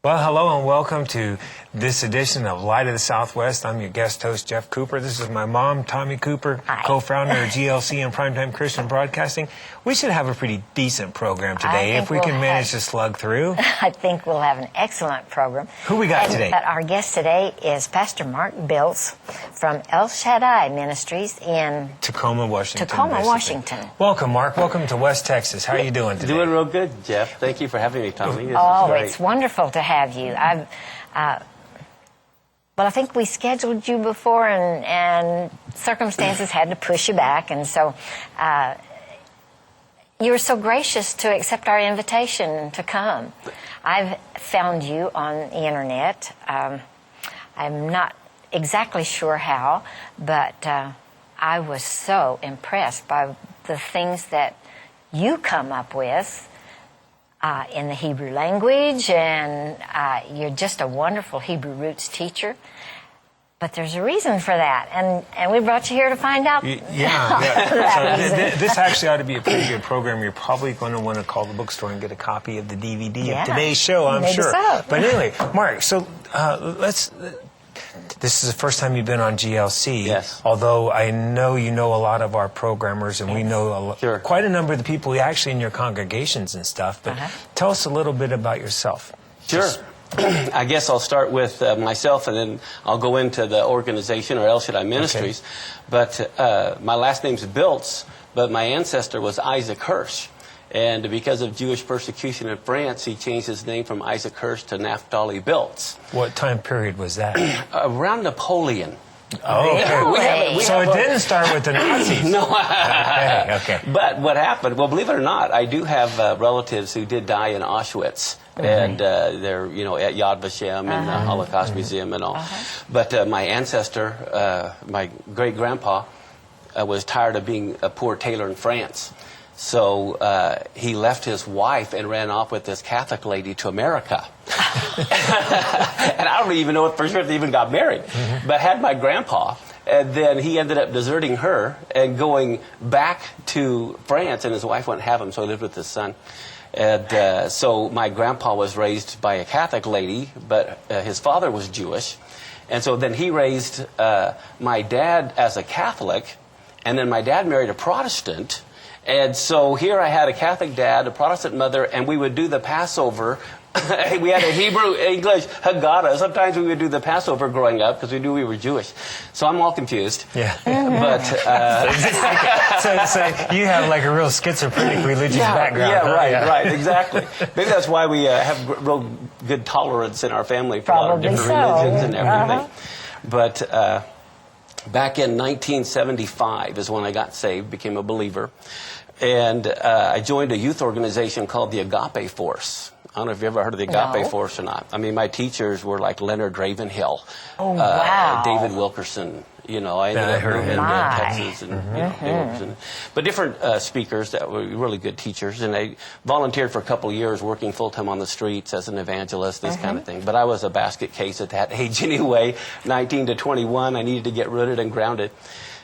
Well, hello and welcome to this edition of Light of the Southwest. I'm your guest host, Jeff Cooper. This is my mom, Tommie Cooper, co-founder of GLC and Primetime Christian Broadcasting. We should have a pretty decent program today if we can manage to slug through. I think we'll have an excellent program. Who we got today? Our guest today is Pastor Mark Biltz from El Shaddai Ministries in Tacoma, Washington. Washington. Welcome, Mark. Welcome to West Texas. How are you doing today? Doing real good, Jeff. Thank you for having me, Tommie. It's wonderful to have you. Well, I think we scheduled you before, and circumstances had to push you back, and so you were so gracious to accept our invitation to come. I've found you on the internet. I'm not exactly sure how, but I was so impressed by the things that you come up with in the Hebrew language, and you're just a wonderful Hebrew roots teacher. But there's a reason for that, and we brought you here to find out. So this actually ought to be a pretty good program. You're probably going to want to call the bookstore and get a copy of the DVD of today's show, I'm sure. So. But anyway, Mark, so this is the first time you've been on GLC. Yes. Although I know you know a lot of our programmers, and we know quite a number of the people actually in your congregations and stuff. But tell us a little bit about yourself. Sure. I guess I'll start with myself, and then I'll go into the organization, or El Shaddai Ministries. Okay. But my last name's Biltz, but my ancestor was Isaac Hirsch. And because of Jewish persecution in France, he changed his name from Isaac Hirsch to Naphtali Biltz. What time period was that? Around Napoleon. Oh, okay. So it didn't start with the Nazis. No. Okay. But what happened, well, believe it or not, I do have relatives who did die in Auschwitz. And they're, at Yad Vashem and the Holocaust Museum and all. But my ancestor, my great-grandpa, was tired of being a poor tailor in France. So he left his wife and ran off with this Catholic lady to America. And I don't even know for sure if they even got married. But had my grandpa, and then he ended up deserting her and going back to France, and his wife wouldn't have him, so he lived with his son. And so my grandpa was raised by a Catholic lady, but his father was Jewish. And so then he raised my dad as a Catholic, and then my dad married a Protestant. And so here I had a Catholic dad, a Protestant mother, and we would do the Passover. We had a Hebrew, English, Haggadah. Sometimes we would do the Passover growing up because we knew we were Jewish. So I'm all confused. Yeah. But so you have like a real schizophrenic religious background. Yeah, right, exactly. Maybe that's why we have real good tolerance in our family for a lot of different religions and everything. But back in 1975 is when I got saved, became a believer. And I joined a youth organization called the Agape Force. I don't know if you've ever heard of the Agape Force or not. I mean, my teachers were like Leonard Ravenhill, David Wilkerson. I ended up moving to Texas, and but different speakers that were really good teachers. And I volunteered for a couple of years, working full time on the streets as an evangelist, this kind of thing. But I was a basket case at that age anyway. 19 to 21, I needed to get rooted and grounded.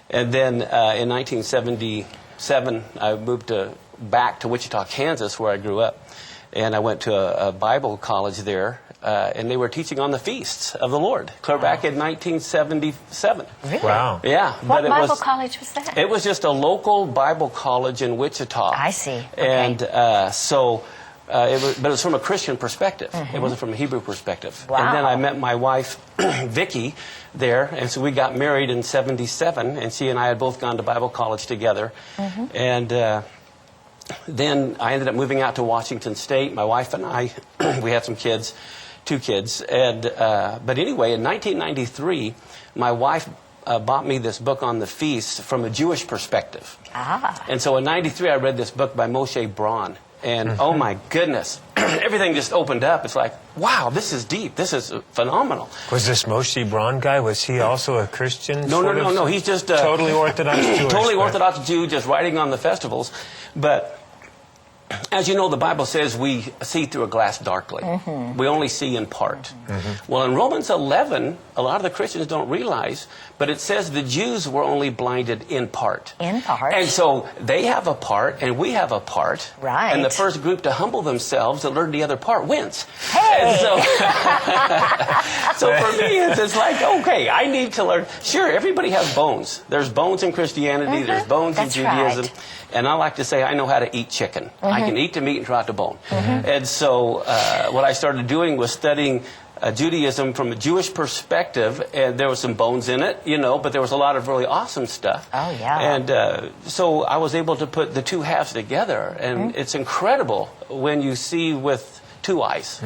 And then in 1977, I moved back to Wichita, Kansas, where I grew up. And I went to a Bible college there, and they were teaching on the feasts of the Lord, clear back in 1977. Really? Wow. Yeah. What Bible college was that? It was just a local Bible college in Wichita. I see. Okay. And but it was from a Christian perspective. It wasn't from a Hebrew perspective. Wow. And then I met my wife, Vicki, there, and so we got married in 77, and she and I had both gone to Bible college together. And then I ended up moving out to Washington State. My wife and I, we had some kids, 2 kids. And but anyway, in 1993, my wife bought me this book on the feast from a Jewish perspective. And so in 93, I read this book by Moshe Braun. And oh my goodness, everything just opened up. It's like, wow, this is deep. This is phenomenal. Was this Moshe Braun guy, was he also a Christian? No. He's just totally Orthodox Jewish. Totally Orthodox Jew, just writing on the festivals. But As you know, the Bible says we see through a glass darkly. We only see in part. Well, in Romans 11, a lot of the Christians don't realize, but it says the Jews were only blinded in part. In part. And so they have a part, and we have a part. Right. And the first group to humble themselves and learn the other part wins. Hey! And so, so for me, it's like, okay, I need to learn. Sure, everybody has bones. There's bones in Christianity. There's bones That's in Judaism. right. And I like to say I know how to eat chicken. I can eat the meat and throw out the bone. And so what I started doing was studying Judaism from a Jewish perspective, and there was some bones in it, you know, but there was a lot of really awesome stuff. Oh, yeah. And so I was able to put the two halves together, and it's incredible when you see with two eyes.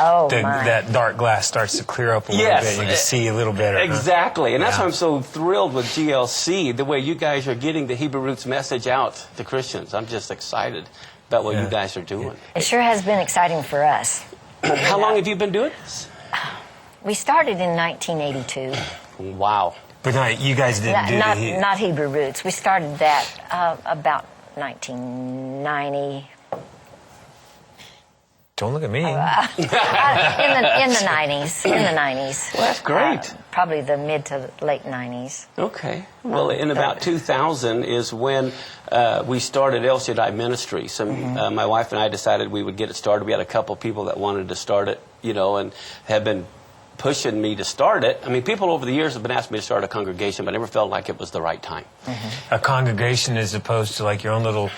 Oh, my. That dark glass starts to clear up a little Yes. bit. You can see a little better. Exactly. And that's Yeah. why I'm so thrilled with GLC, the way you guys are getting the Hebrew Roots message out to Christians. I'm just excited about what you guys are doing. It sure has been exciting for us. How long have you been doing this? We started in 1982. Wow. But no, you guys didn't do the... Not Hebrew Roots. We started that about 1990. Don't look at me. In the 90s. In the 90s. Well, that's great. Probably the mid to late 90s. Okay. Well, in about 2000 is when we started El Shaddai Ministry. So my wife and I decided we would get it started. We had a couple people that wanted to start it, you know, and have been pushing me to start it. I mean, people over the years have been asking me to start a congregation, but I never felt like it was the right time. A congregation as opposed to like your own little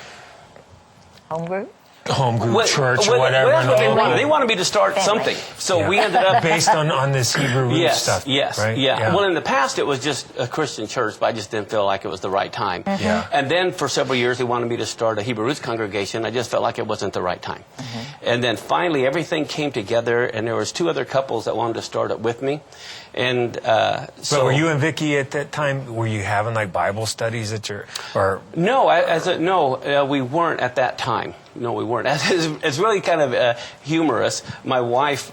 Home group? home group, church, well, whatever. that's what they and all wanted. that. They wanted me to start something. So we ended up... Based on this Hebrew root Yes, stuff. yes, right? yeah. Well, in the past, it was just a Christian church, but I just didn't feel like it was the right time. Yeah. And then for several years, they wanted me to start a Hebrew Roots congregation. I just felt like it wasn't the right time. And then finally, everything came together, and there was two other couples that wanted to start it with me. And so... But were you and Vicki at that time, were you having like Bible studies at your... or? No, we weren't at that time. No, we weren't. It's really kind of humorous. My wife,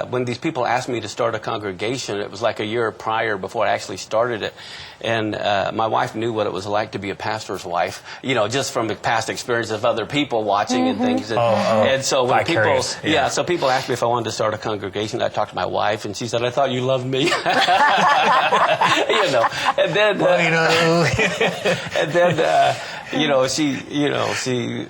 when these people asked me to start a congregation, it was like a year prior before I actually started it. And my wife knew what it was like to be a pastor's wife, you know, just from the past experience of other people watching and things. And so when people, so people asked me if I wanted to start a congregation, I talked to my wife, and she said, "I thought you loved me." You know, and then, and then, she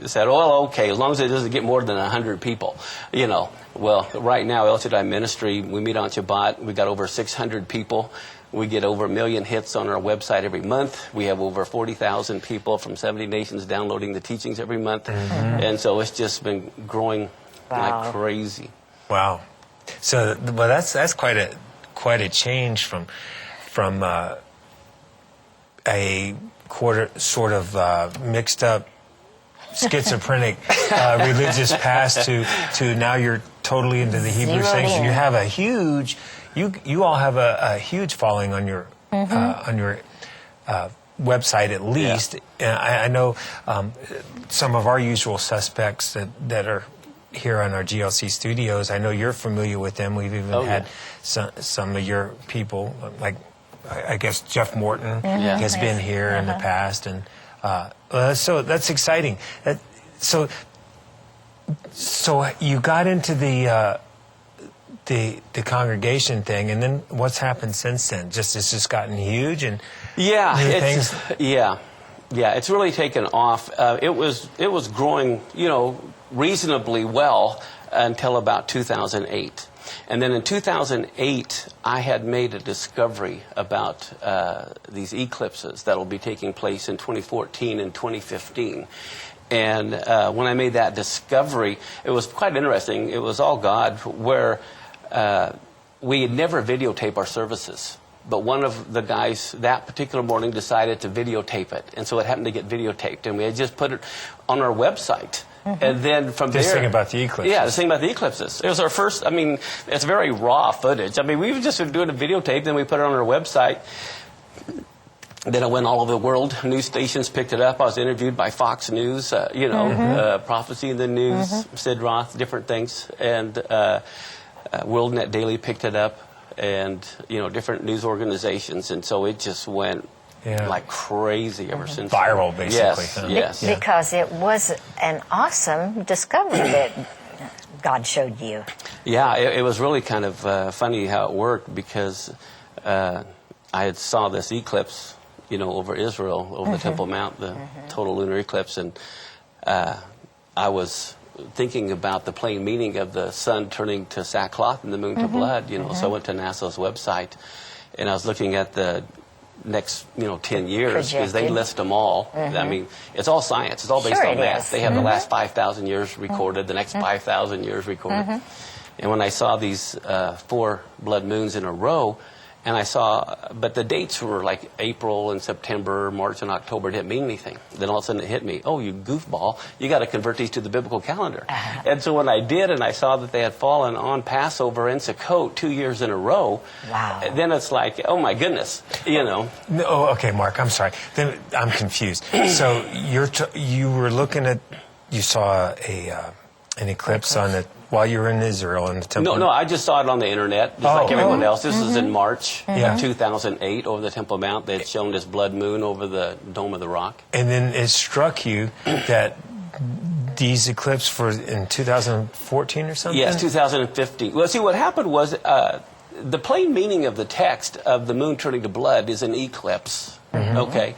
said, "Well, okay, as long as it doesn't get more than 100 people, you know." Well, right now, El Shaddai Ministry, we meet on Shabbat. We got over 600 people. We get over 1 million hits on our website every month. We have over 40,000 people from 70 nations downloading the teachings every month. And so it's just been growing like crazy. Wow. So, well, that's quite a change from a sort of mixed up schizophrenic religious past to now you're totally into the Hebrew things, and you have a huge you all have a huge following on your website at least. I know some of our usual suspects that are here on our GLC studios. I know you're familiar with them. We've even had some of your people, like I guess Jeff Morton has been here in the past, and so that's exciting. So you got into the congregation thing, and then what's happened since then? It's just gotten huge, and things. It's really taken off. It was growing, reasonably well until about 2008. And then in 2008, I had made a discovery about these eclipses that will be taking place in 2014 and 2015. And when I made that discovery, it was quite interesting. It was all God, where we had never videotape our services. But one of the guys that particular morning decided to videotape it. And so it happened to get videotaped. And we had just put it on our website. And then from there... This thing about the eclipses. Yeah, this thing about the eclipses. It was our first... I mean, it's very raw footage. I mean, we've just been doing a videotape, then we put it on our website. Then it went all over the world. News stations picked it up. I was interviewed by Fox News, Prophecy in the News, Sid Roth, different things. And WorldNet Daily picked it up, and, different news organizations. And so it just went like crazy ever since. Viral, basically. Yes, huh? yes. Because it was an awesome discovery that God showed you. Yeah, it was really kind of funny how it worked, because I had saw this eclipse, over Israel, over the Temple Mount, the total lunar eclipse, and I was thinking about the plain meaning of the sun turning to sackcloth and the moon to blood, so I went to NASA's website, and I was looking at the next 10 years, because they list them all. I mean, it's all science. It's all based on math. They have the last 5,000 years recorded, the next 5,000 years recorded. And when I saw these 4 blood moons in a row, and I saw, but the dates were like April and September, March and October. It didn't mean anything. Then all of a sudden it hit me, oh, you goofball, you got to convert these to the biblical calendar. And so when I did, and I saw that they had fallen on Passover and Sukkot 2 years in a row, then it's like, oh my goodness, No, okay, Mark, I'm sorry. Then I'm confused. So you were looking at, you saw an eclipse on it while you were in Israel in the temple? No, I just saw it on the internet, just like everyone else. This was in March of 2008 over the Temple Mount. They had shown this blood moon over the Dome of the Rock. And then it struck you that these eclipses were in 2014 or something? Yes, 2015. Well, see, what happened was the plain meaning of the text of the moon turning to blood is an eclipse. Okay,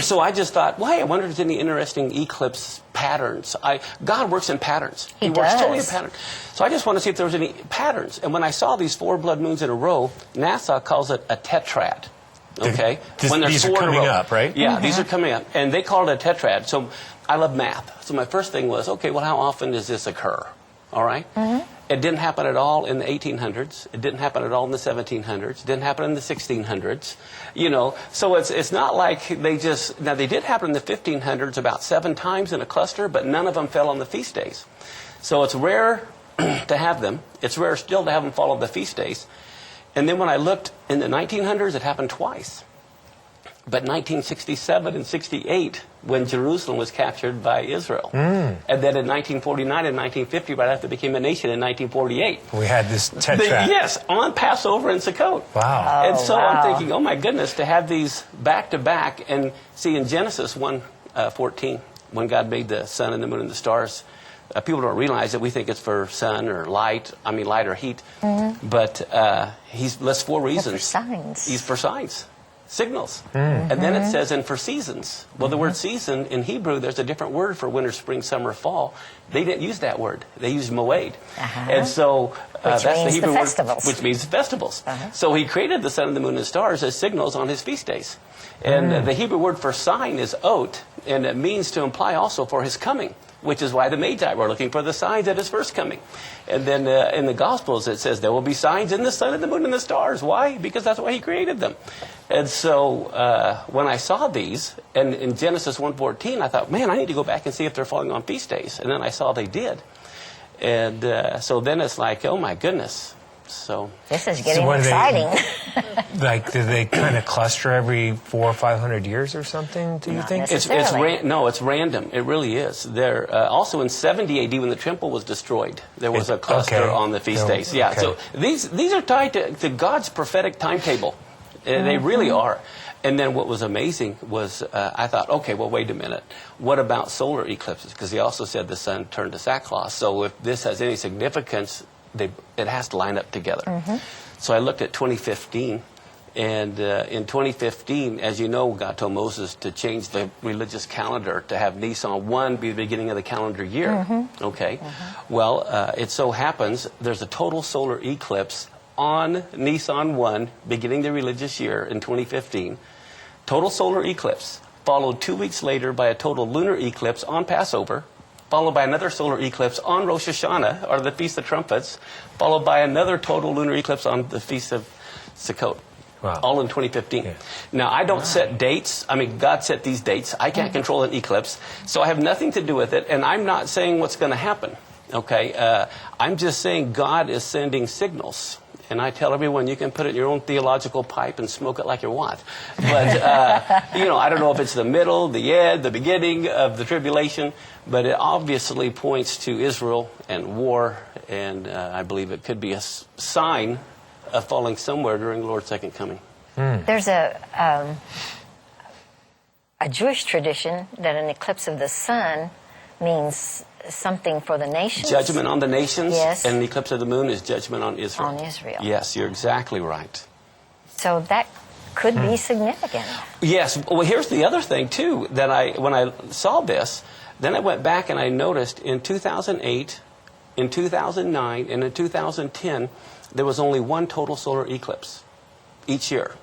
so I just thought, I wonder if there's any interesting eclipse patterns. God works in patterns. He works totally in patterns. So I just want to see if there was any patterns. And when I saw these 4 blood moons in a row, NASA calls it a tetrad. Okay, when these are coming up, right? Yeah, these are coming up, and they call it a tetrad. So I love math. So my first thing was, okay, well, how often does this occur? All right. It didn't happen at all in the 1800s. It didn't happen at all in the 1700s. It didn't happen in the 1600s. So it's not like they just... Now, they did happen in the 1500s about 7 times in a cluster, but none of them fell on the feast days. So it's rare to have them. It's rare still to have them fall on the feast days. And then when I looked in the 1900s, it happened twice. But 1967 and 68, when Jerusalem was captured by Israel. And then in 1949 and 1950, right after it became a nation in 1948. We had this tetrad. Yes, on Passover and Sukkot. Wow. And so I'm thinking, oh my goodness, to have these back to back. And see, in Genesis 1:14, when God made the sun and the moon and the stars, people don't realize that we think it's for sun or light or heat. But he lists 4 reasons. For signs. He's for signs. Signals. And then it says, and for seasons. Well, the word season in Hebrew, there's a different word for winter, spring, summer, fall. They didn't use that word. They used moed. And so that's the Hebrew word, which means festivals. So he created the sun and the moon and the stars as signals on his feast days. And the Hebrew word for sign is ot, and it means to imply also for his coming, which is why the Magi were looking for the signs at his first coming. And then in the Gospels it says there will be signs in the sun and the moon and the stars. Why? Because that's why he created them. And so when I saw these, and in Genesis 1:14, I thought, man, I need to go back and see if they're falling on feast days. And then I saw they did. And so then it's like, oh my goodness. So this is getting exciting. Do they kind of cluster every 400 or 500 years or something, do you think? No, it's random. It really is. There also in 70 AD, when the temple was destroyed, there was a cluster on the feast days. Yeah, so these are tied to God's prophetic timetable. They really are. And then what was amazing was I thought, okay, well, wait a minute. What about solar eclipses? Because he also said the sun turned to sackcloth. So if this has any significance, it has to line up together. So I looked at 2015, and in 2015, as you know, God told Moses to change the religious calendar to have Nisan 1 be the beginning of the calendar year. Okay. Well, it so happens there's a total solar eclipse on Nisan 1, beginning the religious year in 2015. Total solar eclipse, followed 2 weeks later by a total lunar eclipse on Passover, followed by another solar eclipse on Rosh Hashanah, or the Feast of Trumpets, followed by another total lunar eclipse on the Feast of Sukkot. Wow. All in 2015. Yeah. Now, I don't set dates. I mean, God set these dates. I can't control an eclipse, so I have nothing to do with it, and I'm not saying what's going to happen. Okay? I'm just saying God is sending signals. And I tell everyone, you can put it in your own theological pipe and smoke it like you want. But, I don't know if it's the middle, the end, the beginning of the tribulation, but it obviously points to Israel and war, and I believe it could be a sign of falling somewhere during the Lord's second coming. There's a a Jewish tradition that an eclipse of the sun means something for the nations. Judgment on the nations. Yes. And the eclipse of the moon is judgment on Israel. On Israel. Yes, you're exactly right. So that could be significant. Yes. Well, here's the other thing, too, that when I saw this, then I went back and I noticed in 2008, in 2009, and in 2010, there was only one total solar eclipse each year.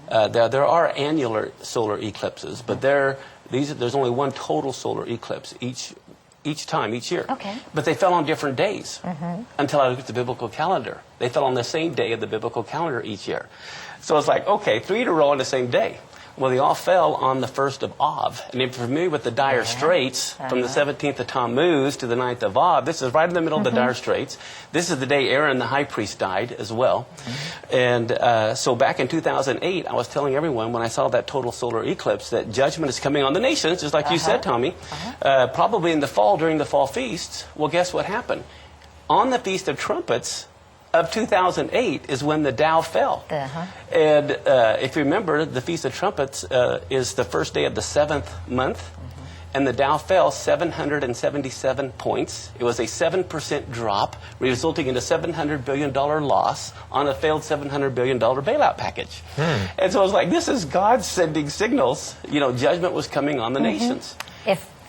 There are annular solar eclipses, but there's only one total solar eclipse each year. Okay. But they fell on different days until I looked at the biblical calendar. They fell on the same day of the biblical calendar each year. So it's like, okay, 3 in a row on the same day. Well, they all fell on the 1st of Av. And if you're familiar with the Dire Straits, from the 17th of Tammuz to the 9th of Av, this is right in the middle of the Dire Straits. This is the day Aaron the high priest died as well. And so back in 2008, I was telling everyone when I saw that total solar eclipse that judgment is coming on the nations, just like you said, Tommie, probably in the fall during the fall feasts. Well, guess what happened? On the Feast of Trumpets of 2008 is when the Dow fell. And if you remember, the Feast of Trumpets is the first day of the 7th month, and the Dow fell 777 points. It was a 7% drop, resulting in a $700 billion loss on a failed $700 billion bailout package. And so I was like, this is God sending signals. You know, judgment was coming on the nations.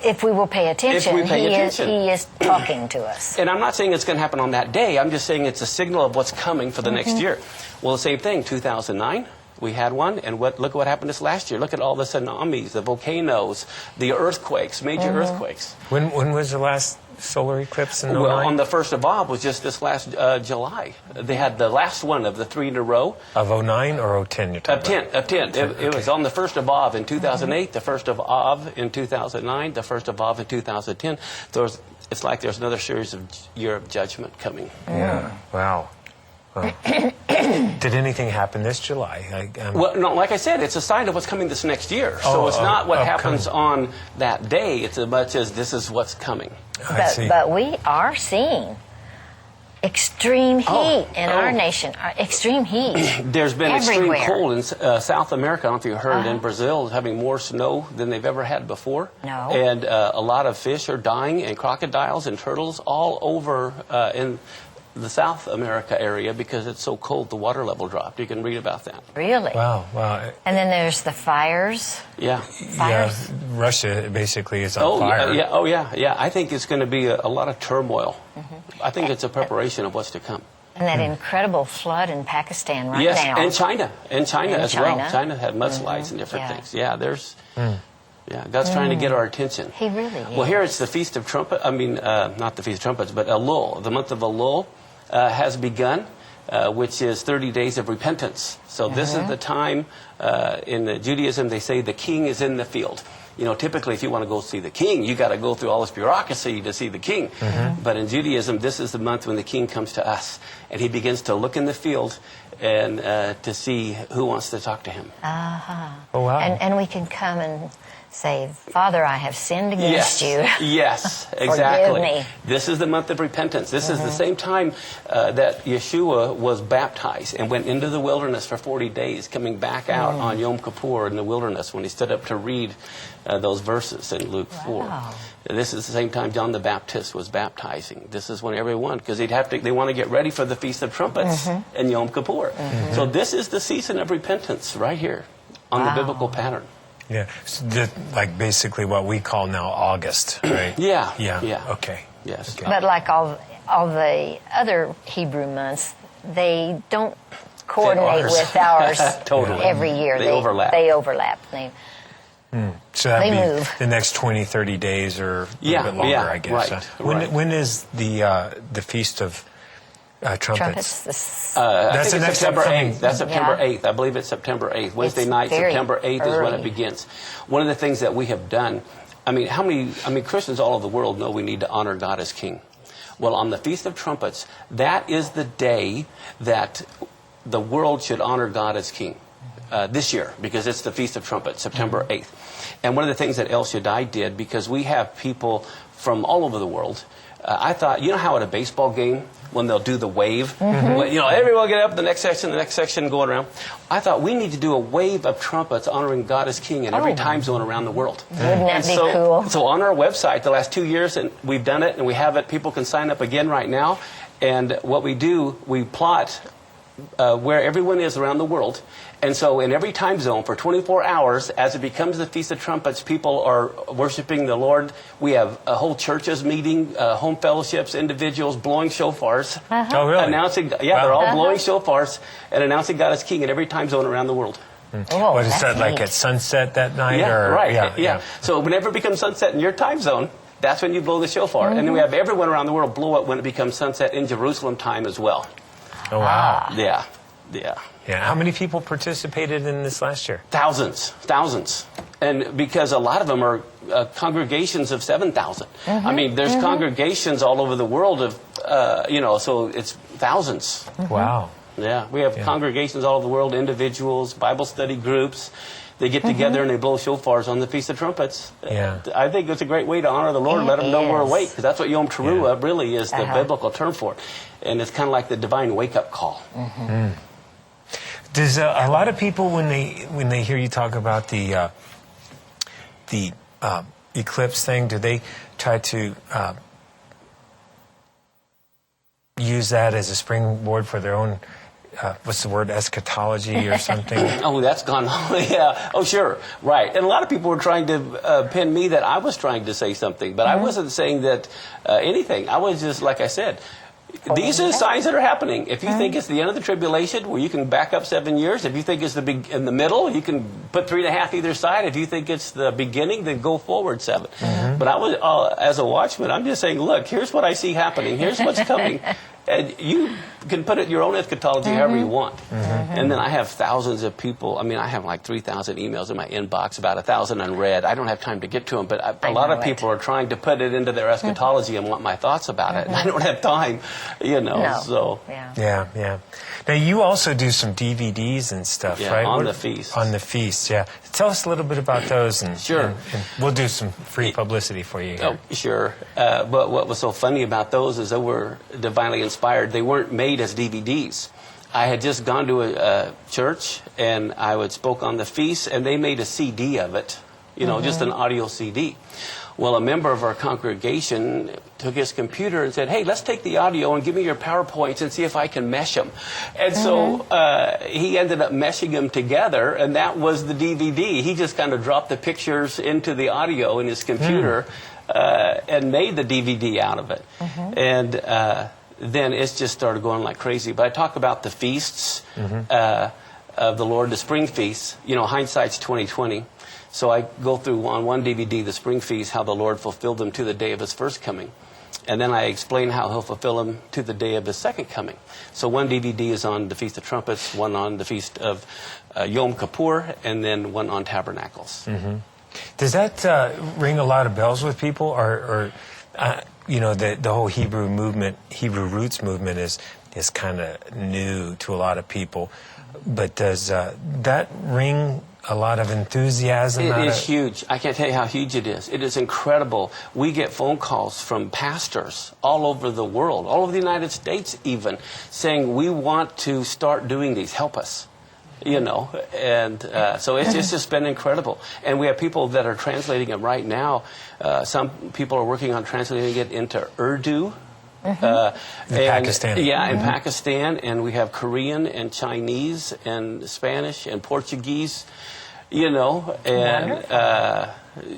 If we will pay attention, attention. He is talking to us. And I'm not saying it's going to happen on that day. I'm just saying it's a signal of what's coming for the next year. Well, the same thing, 2009, we had one. And look what happened this last year. Look at all the tsunamis, the volcanoes, the earthquakes, major earthquakes. When was the last solar eclipse in 09? Well, on the 1st of Av was just this last July. They had the last one of the 3 in a row. Of 09 or 010 you're talking about? Of 10. It was on the 1st of Av in 2008, the 1st of Av in 2009, the 1st of Av in 2010. So it's like there's another series of year of judgment coming. Yeah. Wow. Well, did anything happen this July? Well, no, like I said, it's a sign of what's coming this next year. So it's not what happens on that day. It's as much as this is what's coming. But we are seeing extreme heat in our nation. Extreme heat. There's been everywhere. extreme cold in South America. I don't know if you heard, in Brazil, having more snow than they've ever had before. No. And a lot of fish are dying, and crocodiles and turtles all over in the South America area because it's so cold, the water level dropped. You can read about that. Really? Wow. And then there's the fires. Yeah. Fires. Yeah, Russia basically is on fire. Yeah. I think it's going to be a lot of turmoil. I think it's a preparation of what's to come. And that incredible flood in Pakistan right now. Yes, and China as well. China had mudslides and different things. Yeah, there's... Yeah, God's trying to get our attention. He really is. Well, here it's the Feast of Trumpets. Not the Feast of Trumpets, but Elul. The month of Elul has begun, which is 30 days of repentance. So this is the time in Judaism they say the king is in the field. You know, typically if you want to go see the king, you got to go through all this bureaucracy to see the king. But in Judaism, this is the month when the king comes to us, and he begins to look in the field and to see who wants to talk to him. Oh, wow. And we can come and say, Father, I have sinned against you. Yes, exactly. Forgive me. This is the month of repentance. This is the same time that Yeshua was baptized and went into the wilderness for 40 days, coming back out on Yom Kippur in the wilderness when he stood up to read those verses in Luke 4. This is the same time John the Baptist was baptizing. This is when everyone, because they want to get ready for the Feast of Trumpets and Yom Kippur. So this is the season of repentance right here on the biblical pattern. Yeah, so like basically what we call now August, right? Yeah. Okay. Yes. Okay. But like all the other Hebrew months, they don't coordinate with ours Totally. every year. They overlap. They overlap. So that'd They be move. the next 20, 30 days or a little bit longer, I guess. Right. When is the Feast of Trumpets? That's the next September upcoming- 8th. That's September 8th. I believe it's September 8th. Wednesday night, very September 8th is when it early. begins. One of the things that we have done, how many Christians all over the world know we need to honor God as King? Well, on the Feast of Trumpets, that is the day that the world should honor God as King. this year because it's the Feast of Trumpets, September 8th. And one of the things that El Shaddai did, because we have people from all over the world, I thought, you know how at a baseball game, when they'll do the wave, when, everyone get up, the next section going around. I thought we need to do a wave of trumpets honoring God as King in every time zone around the world. Wouldn't that be cool? So on our website, the last 2 years, and we've done it, and we have it, people can sign up again right now. And what we do, we plot where everyone is around the world. And so in every time zone for 24 hours, as it becomes the Feast of Trumpets, people are worshiping the Lord. We have whole churches meeting, home fellowships, individuals blowing shofars. Oh, really? Announcing, they're all blowing shofars and announcing God as King in every time zone around the world. Oh, What is that, like neat. at sunset that night? Yeah, or, right. Yeah. So whenever it becomes sunset in your time zone, that's when you blow the shofar. And then we have everyone around the world blow it when it becomes sunset in Jerusalem time as well. Oh, wow. Yeah. Yeah. How many people participated in this last year? Thousands. And because a lot of them are congregations of 7,000. I mean, there's congregations all over the world of, so it's thousands. Wow. Yeah, we have congregations all over the world, individuals, Bible study groups. They get together and they blow shofars on the Feast of Trumpets. Yeah. I think it's a great way to honor the Lord and let them know we're awake, because that's what Yom Teruah really is, the biblical term for it. And it's kind of like the divine wake-up call. Does a lot of people, when they hear you talk about the eclipse thing, do they try to use that as a springboard for their own, what's the word, eschatology or something? Oh, that's gone. Yeah. Oh, sure. Right. And a lot of people were trying to pin me that I was trying to say something, but I wasn't saying that anything. I was just, like I said, these are the signs that are happening. If you think it's the end of the tribulation, well, you can back up 7 years. If you think it's in the middle, you can put 3.5 either side. If you think it's the beginning, then go forward 7. But I was, as a watchman, I'm just saying, look, here's what I see happening. Here's what's coming. And you can put it your own eschatology however you want. And then I have thousands of people. I mean, I have like 3,000 emails in my inbox, about 1,000 unread. I don't have time to get to them, but a lot of people are trying to put it into their eschatology and want my thoughts about it. And I don't have time, so. Yeah. Now, you also do some DVDs and stuff, right? On the feast. On the feast, yeah. Tell us a little bit about those. Sure. And we'll do some free publicity for you here. Oh, sure. But what was so funny about those is they were divinely inspired. They weren't made as DVDs. I had just gone to a church, and I spoke on the feast, and they made a CD of it, just an audio CD. Well, a member of our congregation took his computer and said, hey, let's take the audio and give me your PowerPoints and see if I can mesh them. And so he ended up meshing them together, and that was the DVD. He just kind of dropped the pictures into the audio in his computer and made the DVD out of it. And then it's just started going like crazy. But I talk about the feasts of the Lord, the spring feasts. Hindsight's 20/20. So I go through on one DVD, the spring feast, how the Lord fulfilled them to the day of his first coming. And then I explain how he'll fulfill them to the day of his second coming. So one DVD is on the Feast of Trumpets, one on the Feast of Yom Kippur, and then one on Tabernacles. Does that ring a lot of bells with people? Or the whole Hebrew roots movement is kind of new to a lot of people. But does that ring a lot of enthusiasm? It is huge. I can't tell you how huge it is. It is incredible. We get phone calls from pastors all over the world, all over the United States even, saying, we want to start doing these. Help us. And so it's just been incredible. And we have people that are translating it right now. Some people are working on translating it into Urdu. In Pakistan. Yeah, in Pakistan. And we have Korean and Chinese and Spanish and Portuguese, and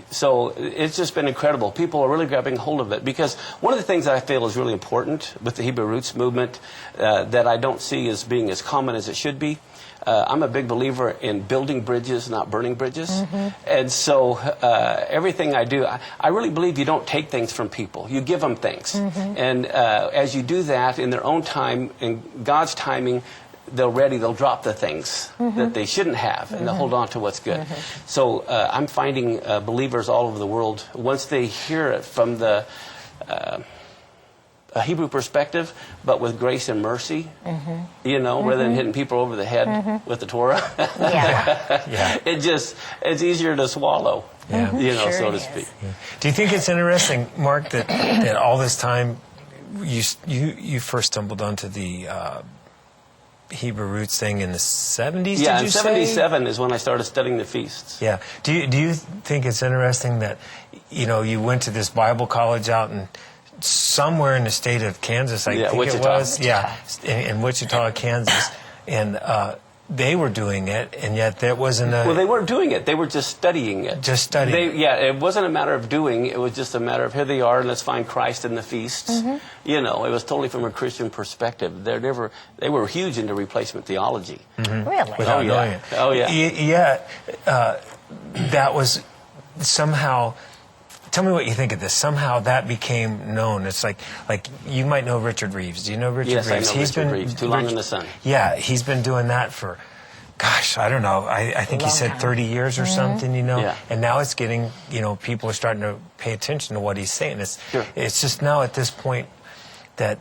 so it's just been incredible. People are really grabbing hold of it, because one of the things that I feel is really important with the Hebrew Roots movement that I don't see as being as common as it should be. I'm a big believer in building bridges, not burning bridges. And so everything I do, I really believe you don't take things from people. You give them things. And as you do that in their own time, in God's timing, they'll drop the things that they shouldn't have, and they'll hold on to what's good. So I'm finding believers all over the world, once they hear it from the a Hebrew perspective, but with grace and mercy, rather than hitting people over the head with the Torah. Yeah. It's easier to swallow, Sure so it to is. speak. Do you think it's interesting, Mark, that all this time you first stumbled onto the Hebrew roots thing in the 70s? Yeah, did you in say? 77 is when I started studying the feasts. Yeah. Do you think it's interesting that you went to this Bible college out in somewhere in the state of Kansas? I think Wichita. it was. Yeah, in Wichita, Kansas, and they were doing it, and yet there wasn't a. Well, they weren't doing it. They were just studying it. Just studying. It wasn't a matter of doing. It was just a matter of here they are, and let's find Christ in the feasts. It was totally from a Christian perspective. They were huge into replacement theology. Really? Without knowing it. Oh yeah. That was somehow. Tell me what you think of this. Somehow that became known. It's like you might know Richard Reeves. Do you know Richard Reeves? Yes, I know Richard Reeves. Too Long in the Sun. Yeah, he's been doing that for, gosh, I don't know. I think he said 30 years or something, Yeah. And now it's getting, people are starting to pay attention to what he's saying. Sure. It's just now at this point that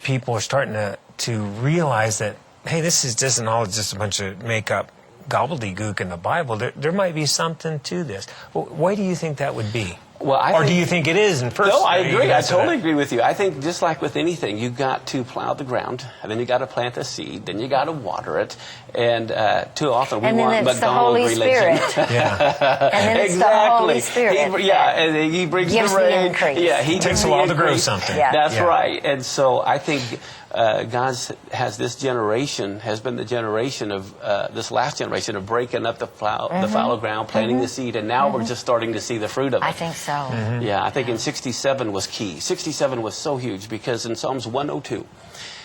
people are starting to realize that, hey, this isn't all just a bunch of make-up gobbledygook in the Bible. There might be something to this. Why do you think that would be? Well, do you think it is? And first, no, I agree. I totally agree with you. I think just like with anything, you got to plow the ground, and then you got to plant the seed, then you got to water it, and too often we want McDonald's religion. Yeah. And then it's the Holy Spirit. And he brings gives the rain. the increase. Yeah, he It takes gives a the while to grow increase. something. Yeah. That's right. And so I think God has this generation, has been the generation of this last generation of breaking up the fallow ground, planting the seed, and now we're just starting to see the fruit of it. I think so. Yeah, I think in 67 was key. 67 was so huge because in Psalms 102,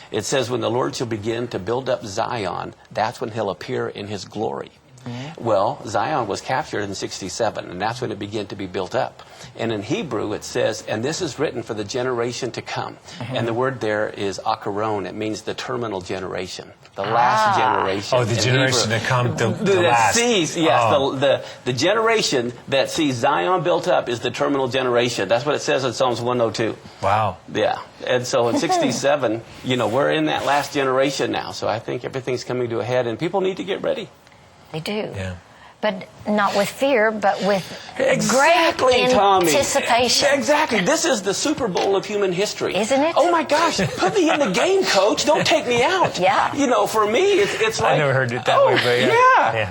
it says, when the Lord shall begin to build up Zion, that's when he'll appear in his glory. Well, Zion was captured in 67, and that's when it began to be built up. And in Hebrew, it says, and this is written for the generation to come. And the word there is akaron. It means the terminal generation, the last generation. Oh, the generation Hebrew. to come, the that last. Sees, yes, the generation that sees Zion built up is the terminal generation. That's what it says in Psalms 102. Wow. Yeah. And so in 67, we're in that last generation now. So I think everything's coming to a head, and people need to get ready. They do. Yeah. But not with fear, but with Exactly, great Tommie. anticipation. Exactly. This is the Super Bowl of human history. Isn't it? Oh, my gosh. Put me in the game, coach. Don't take me out. Yeah. For me, it's like... I never heard it that way, but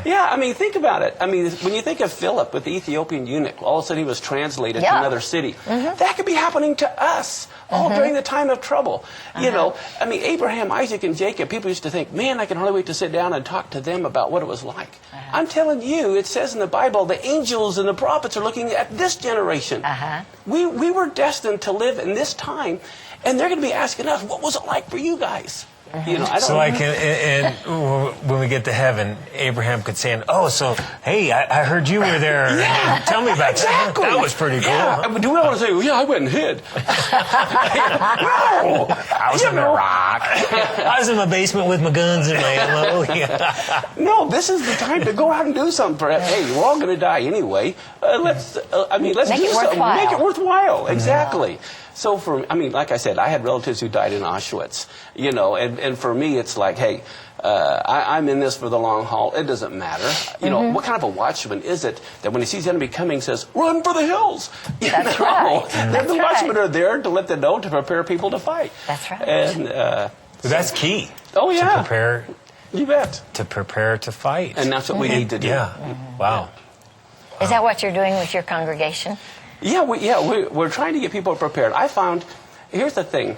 yeah. I mean, think about it. I mean, when you think of Philip with the Ethiopian eunuch, all of a sudden he was translated to another city. That could be happening to us all during the time of trouble. I mean, Abraham, Isaac, and Jacob, people used to think, man, I can hardly wait to sit down and talk to them about what it was like. I'm telling you, it says in the Bible, the angels and the prophets are looking at this generation. We were destined to live in this time, and they're going to be asking us, what was it like for you guys? I don't So like when we get to heaven, Abraham could say, hey, I heard you were there. And tell me about that. That was pretty cool. Yeah. Huh? Do we want to say, I went and hid? No. I was in the rock. I was in my basement with my guns and my ammo. No, this is the time to go out and do something. Hey, we're all going to die anyway. Let's do something. Make it worthwhile. Exactly. So like I said, I had relatives who died in Auschwitz, and for me, it's like, hey, I'm in this for the long haul. It doesn't matter. What kind of a watchman is it that when he sees the enemy coming, says, run for the hills? That's right. The watchmen are there to let them know, to prepare people to fight. That's right. And That's key. Oh, yeah. To prepare. You bet. To prepare to fight. And that's what we need to do. Yeah. Wow. Is that what you're doing with your congregation? Yeah, we're trying to get people prepared. I found, here's the thing.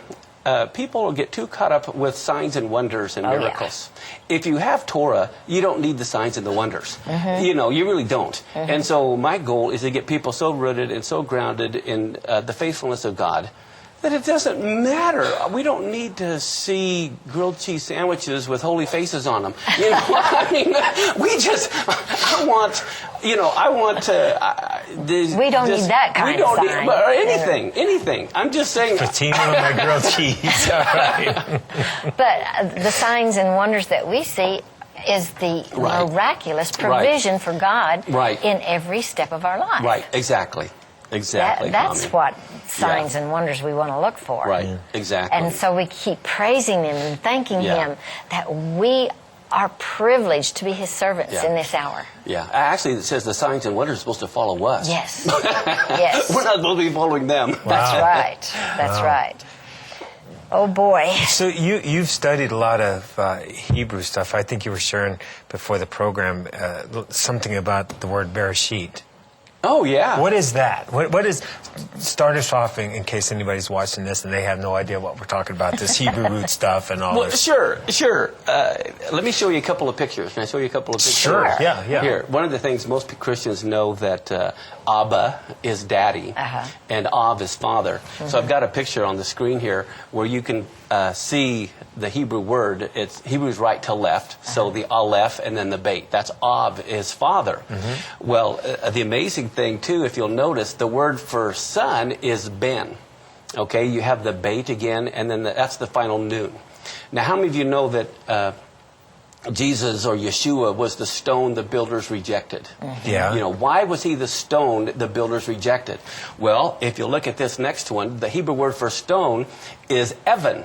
People get too caught up with signs and wonders and miracles. If you have Torah, you don't need the signs and the wonders. You really don't. And so my goal is to get people so rooted and so grounded in the faithfulness of God that it doesn't matter. We don't need to see grilled cheese sandwiches with holy faces on them. I mean, I want to. We don't need that kind of sign. Or anything. I'm just saying. Fatima and my grilled cheese. All right. But the signs and wonders that we see is the miraculous provision for God in every step of our life. Right, exactly. Exactly. That's Tommie. what signs and wonders we want to look for. Right. Exactly. And so we keep praising Him and thanking Yeah. Him that we are privileged to be His servants Yeah. in this hour. Yeah. Actually, it says the signs and wonders are supposed to follow us. Yes. Yes. We're not supposed to be following them. That's right. That's right. Oh boy. So you've studied a lot of Hebrew stuff. I think you were sharing before the program something about the word Bereshit. Oh, yeah. What is that? What is? Start us off in case anybody's watching this and they have no idea what we're talking about. This Hebrew root stuff and all Well, this. sure. Let me show you a couple of pictures. Can I show you a couple of pictures? Sure. Yeah. Here, one of the things most Christians know that Abba is daddy and Av is father. So I've got a picture on the screen here where you can see the Hebrew word. It's Hebrew's right to left, so the Aleph and then the Beit. That's Av is father. Well, the amazing thing too, if you'll notice, the word for son is Ben. Okay, you have the Beit again, and then that's the final noon. Now, how many of you know that Jesus or Yeshua was the stone the builders rejected? Yeah. You know, why was he the stone the builders rejected? Well, if you look at this next one, the Hebrew word for stone is Evan.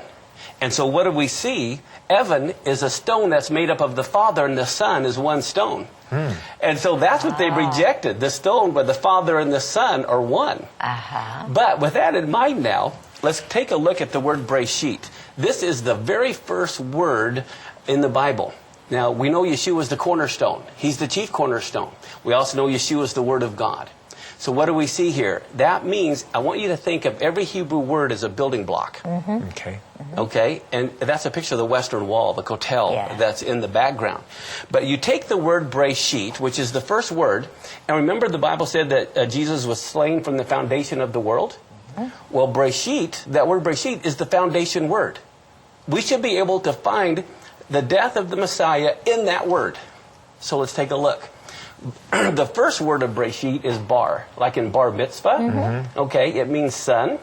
And so what do we see? Evan is a stone that's made up of the Father and the Son is one stone. And so that's what they rejected, the stone where the Father and the Son are one. But with that in mind now, let's take a look at the word Bereshit. This is the very first word in the Bible. Now, we know Yeshua is the cornerstone. He's the chief cornerstone. We also know Yeshua is the Word of God. So what do we see here? That means I want you to think of every Hebrew word as a building block. Okay. Okay? And that's a picture of the Western Wall, the Kotel that's in the background. But you take the word Bereshit, which is the first word, and remember the Bible said that Jesus was slain from the foundation of the world? Well, Bereshit, that word Bereshit is the foundation word. We should be able to find the death of the Messiah in that word. So let's take a look. The first word of Bereshit is bar, like in bar mitzvah. Okay, it means son.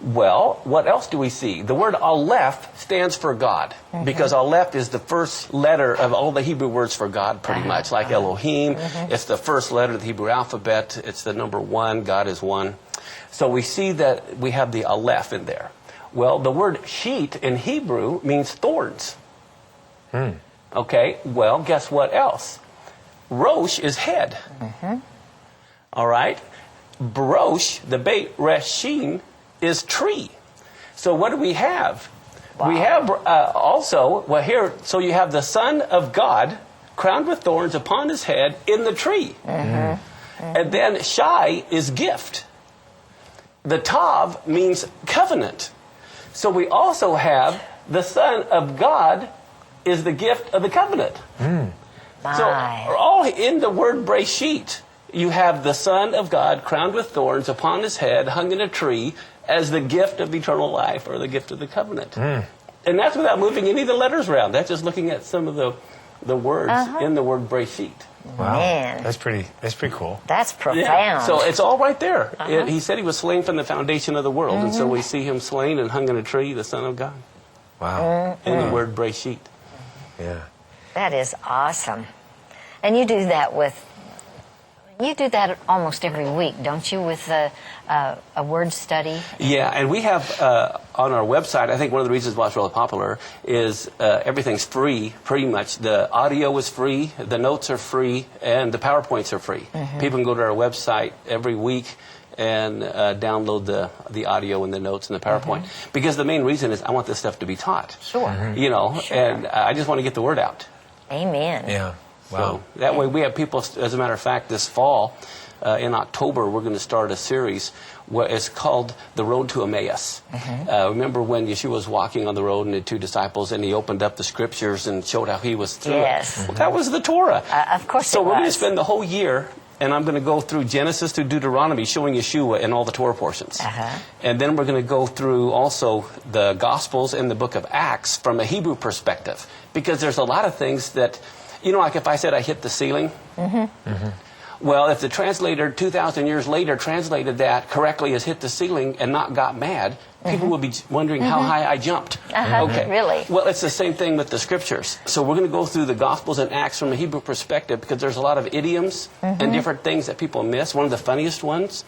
Well, what else do we see? The word Aleph stands for God, because Aleph is the first letter of all the Hebrew words for God, pretty much, like Elohim. It's the first letter of the Hebrew alphabet. It's the number one. God is one. So we see that we have the Aleph in there. Well, the word sheet in Hebrew means thorns. Okay, well, guess what else? Rosh is head. All right? Barosh, the Beit Reshin, is tree. So what do we have? We have also, well here, so you have the Son of God crowned with thorns upon his head in the tree. And then Shai is gift. The Tav means covenant. So we also have the Son of God is the gift of the covenant. So all in the word Bereshit, you have the Son of God crowned with thorns upon his head, hung in a tree, as the gift of eternal life or the gift of the covenant. And that's without moving any of the letters around. That's just looking at some of the words in the word Bereshit. Wow. Man. That's pretty cool. That's profound. Yeah. So it's all right there. He said he was slain from the foundation of the world. And so we see him slain and hung in a tree, the Son of God. Wow. In the word Bereshit. Yeah. That is awesome. And you do that almost every week, don't you, with a word study? Yeah, and we have on our website, I think one of the reasons why it's really popular is everything's free, pretty much. The audio is free, the notes are free, and the PowerPoints are free. People can go to our website every week and download the audio and the notes and the PowerPoint. Because the main reason is I want this stuff to be taught. Sure. You know, and I just want to get the word out. Amen. Yeah. Wow. So that way we have people, as a matter of fact, this fall, in October, we're going to start a series. It's called The Road to Emmaus. Remember when Yeshua was walking on the road and the two disciples, and he opened up the scriptures and showed how he was through it? Well, that was the Torah. Of course So it we're going to was. spend the whole year, and I'm going to go through Genesis to Deuteronomy, showing Yeshua in all the Torah portions. And then we're going to go through also the Gospels and the book of Acts from a Hebrew perspective. Because there's a lot of things that, you know, like if I said I hit the ceiling, well, if the translator 2,000 years later translated that correctly as hit the ceiling and not got mad, people would be wondering how high I jumped. Okay. Really? Well, it's the same thing with the scriptures. So we're going to go through the Gospels and Acts from a Hebrew perspective because there's a lot of idioms and different things that people miss. One of the funniest ones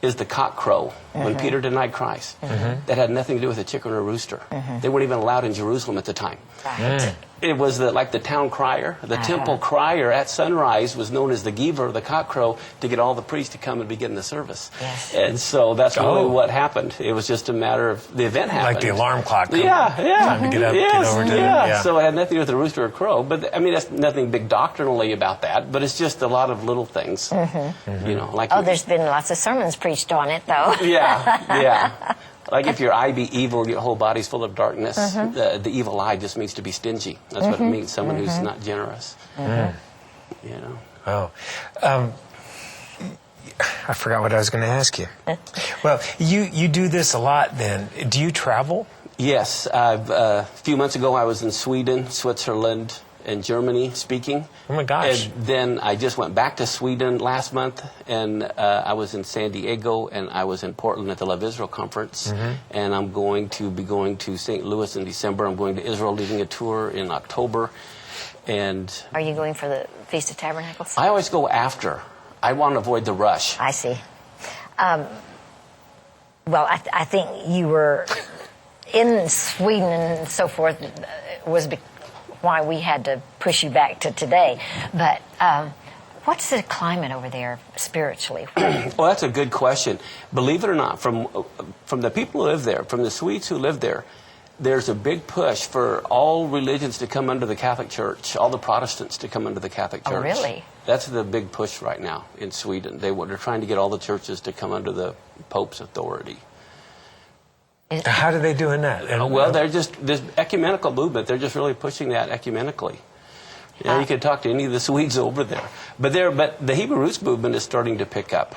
is the cock crow. When Peter denied Christ, that had nothing to do with a chicken or a rooster. They weren't even allowed in Jerusalem at the time. Right. It was like the town crier. The temple crier at sunrise was known as the giver, the cock crow, to get all the priests to come and begin the service. Yes. And so that's really what happened. It was just a matter of the event happened. Like the alarm clock. Yeah. Time to get up, get over to yeah. So it had nothing to do with the rooster or crow. But I mean, that's nothing big doctrinally about that. But it's just a lot of little things. You know, like There's been lots of sermons preached on it, though. yeah. Like if your eye be evil, your whole body's full of darkness. The evil eye just means to be stingy. That's what it means, someone who's not generous. You know. Oh. I forgot what I was going to ask you. Well, you do this a lot then. Do you travel? Yes. A few months ago, I was in Sweden, Switzerland, and Germany speaking. Oh my gosh. And then I just went back to Sweden last month, and I was in San Diego, and I was in Portland at the Love Israel conference, and I'm going to be going to St. Louis in December. I'm going to Israel, leading a tour in October. And Are you going for the Feast of Tabernacles? I always go after. I want to avoid the rush. I see. Well, I think you were in Sweden and so forth was why we had to push you back to today. But what's the climate over there spiritually? Well, that's a good question. Believe it or not, from the people who live there, from the Swedes who live there, there's a big push for all religions to come under the Catholic Church, all the Protestants to come under the Catholic Church. Oh, really? That's the big push right now in Sweden. They're trying to get all the churches to come under the Pope's authority. How are they doing that? Well, they're just this ecumenical movement. They're just really pushing that ecumenically. You know, you could talk to any of the Swedes over there, but the Hebrew Roots movement is starting to pick up.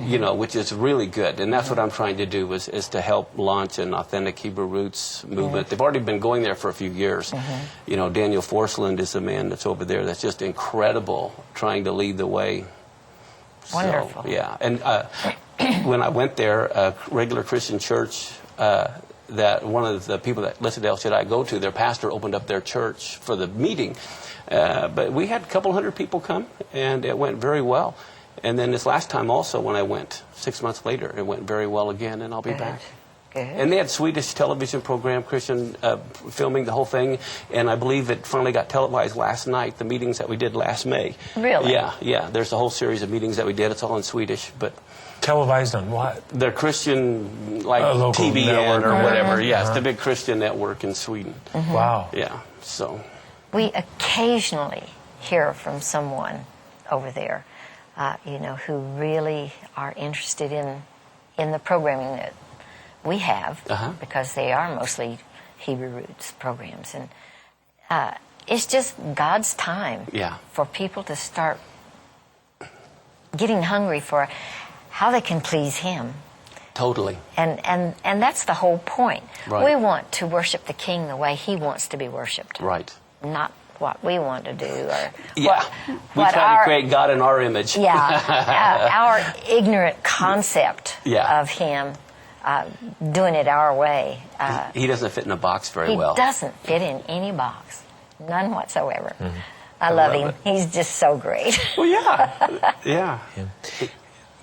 You know, which is really good, and that's what I'm trying to do is to help launch an authentic Hebrew Roots movement. They've already been going there for a few years. You know, Daniel Forsland is the man that's over there. That's just incredible, trying to lead the way. Wonderful. So, yeah, and when I went there, a regular Christian church. That one of the people that listed El Shaddai go to, their pastor opened up their church for the meeting. But we had a couple hundred people come, and it went very well. And then this last time also, when I went, 6 months later, it went very well again, and I'll be back. Good. And they had Swedish television program, Christian filming the whole thing, and I believe it finally got televised last night, the meetings that we did last May. Really? Yeah. There's a whole series of meetings that we did. It's all in Swedish, but... Televised on what? They're Christian, like local TBN network or whatever. Yes, the big Christian network in Sweden. Wow. Yeah, so... We occasionally hear from someone over there, who really are interested in the programming that we have, because they are mostly Hebrew Roots programs. And it's just God's time for people to start getting hungry for how they can please Him. Totally. And that's the whole point. Right. We want to worship the King the way He wants to be worshipped. Right. Not what we want to do, or we what try to create God in our image. Our ignorant concept Yeah. of Him, doing it our way. He doesn't fit in a box very well. He doesn't fit in any box, none whatsoever. I love him. He's just so great. Well, yeah.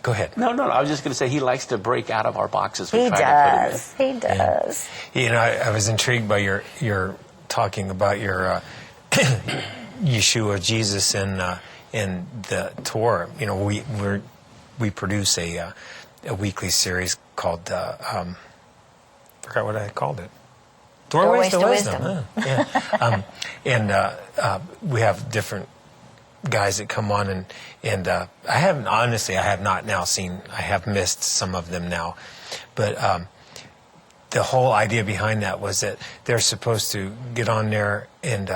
Go ahead. No. I was just going to say he likes to break out of our boxes. He does. He does. You know, I was intrigued by your talking about your Yeshua, Jesus, in the Torah. You know, we produce a weekly series called forgot what I called it. Doorways to Wisdom. Huh? Yeah. And we have different guys that come on, and I have not now seen. I have missed some of them now, but. The whole idea behind that was that they're supposed to get on there and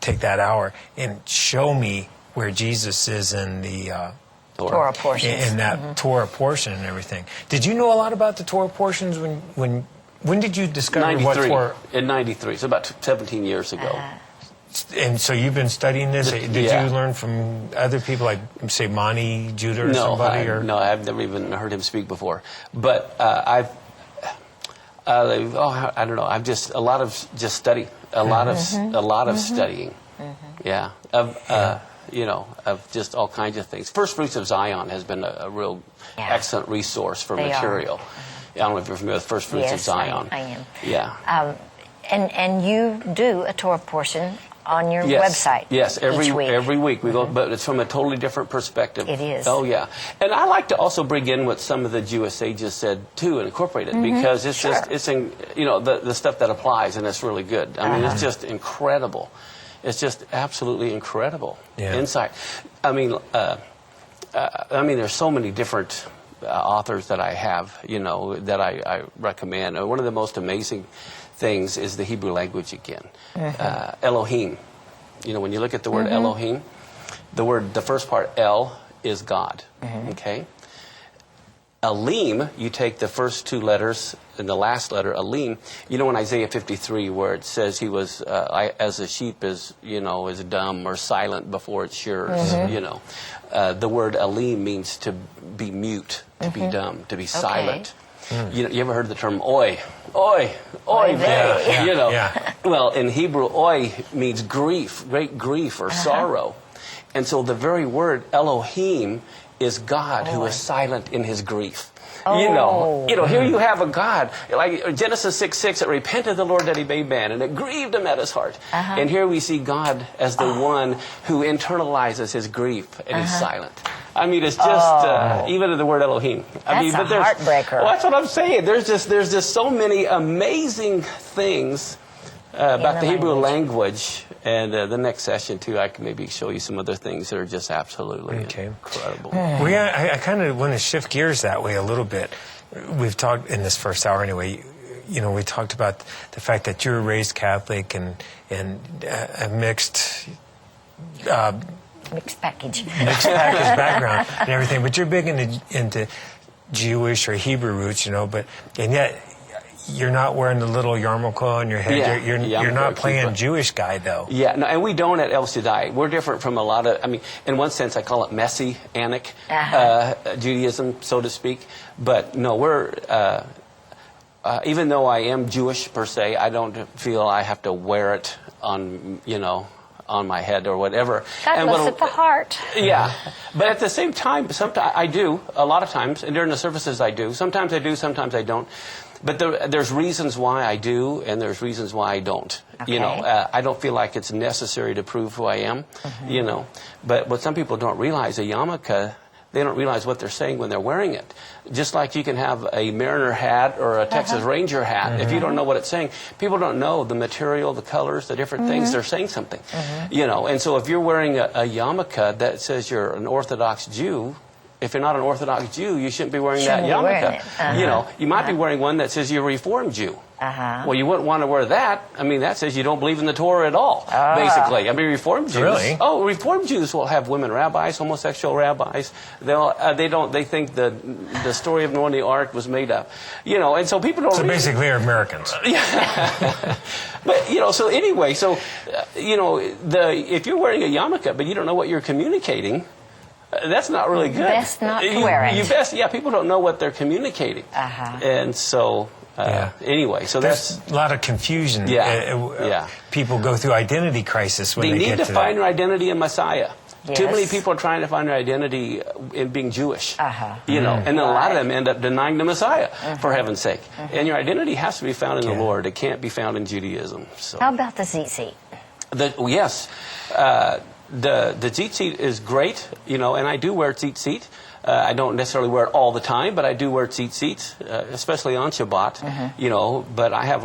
take that hour and show me where Jesus is in the Torah portions. In that Torah portion and everything. Did you know a lot about the Torah portions when did you discover 93. what Torah? In 93, so about 17 years ago. And so you've been studying this? Did you learn from other people, like, say, Mani Judah or somebody? No, I've never even heard him speak before. But I don't know. I've just a lot of studying. Yeah. of just all kinds of things. First Fruits of Zion has been a real excellent resource for They material. I don't know if you're familiar with First Fruits of Zion. I am. Yeah. And you do a Torah portion on your website. Yes, each week. every week we go, but it's from a totally different perspective. It is. Oh yeah, and I like to also bring in what some of the Jewish sages said too, and incorporate it because it's the stuff that applies, and it's really good. I mean, it's just incredible. It's just absolutely incredible insight. I mean, there's so many different authors that I have, that I recommend. One of the most amazing things is the Hebrew language again. Elohim. When you look at the word Elohim, the first part, El, is God. Okay? Elim, you take the first two letters and the last letter, Elim. In Isaiah 53 where it says he was, as a sheep is dumb or silent before its shearers, the word Elim means to be mute, to be dumb, to be silent. You ever heard the term oi? Oi, oi, vey. Well, in Hebrew, oi means grief, great grief or sorrow. And so the very word Elohim is God who is silent in his grief. Here you have a God, like Genesis 6:6, it repented the Lord that he made man, and it grieved him at his heart. And here we see God as the one who internalizes his grief, and he's silent. I mean, it's just, even in the word Elohim. That's a heartbreaker. Well, that's what I'm saying. There's just so many amazing things about the Hebrew language. And the next session, too, I can maybe show you some other things that are just absolutely incredible. Well, I kind of want to shift gears that way a little bit. We've talked, in this first hour anyway, we talked about the fact that you were raised Catholic and a mixed package background and everything. But you're big into Jewish or Hebrew roots, and yet you're not wearing the little yarmulke on your head. You're not playing Jewish guy, though. Yeah, no, and we don't at El Shaddai. We're different from a lot of, in one sense, I call it Messianic Judaism, so to speak. But no, we're, even though I am Jewish per se, I don't feel I have to wear it on, on my head or whatever. God looks at the heart. Yeah. But at the same time, sometimes I do, a lot of times, and during the services I do. Sometimes I do, sometimes I don't. But there's reasons why I do, and there's reasons why I don't. Okay. I don't feel like it's necessary to prove who I am, But what some people don't realize, a yarmulke, they don't realize what they're saying when they're wearing it. Just like you can have a Mariner hat or a Texas Ranger hat. If you don't know what it's saying, people don't know the material, the colors, the different things. They're saying something, And so if you're wearing a yarmulke that says you're an Orthodox Jew, if you're not an Orthodox Jew, you shouldn't be wearing that yarmulke. You might be wearing one that says you're a Reformed Jew. Well, you wouldn't want to wear that. that says you don't believe in the Torah at all, basically. Reformed Jews. Really? Oh, Reformed Jews will have women rabbis, homosexual rabbis. They think the story of Noah and the Ark was made up. And so people don't. So basically, they're Americans. Yeah. But so anyway, if you're wearing a yarmulke but you don't know what you're communicating. That's not really good. Best not to wear it. People don't know what they're communicating. And so, anyway, so there's a lot of confusion. People go through identity crisis when they get to that. They need to find their identity in Messiah. Yes. Too many people are trying to find their identity in being Jewish. And then a lot of them end up denying the Messiah, for heaven's sake. And your identity has to be found in the Lord. It can't be found in Judaism. So. How about the tzitzit? Yes. The tzitzit is great, and I do wear tzitzit. I don't necessarily wear it all the time, but I do wear tzitzit, especially on Shabbat, But I have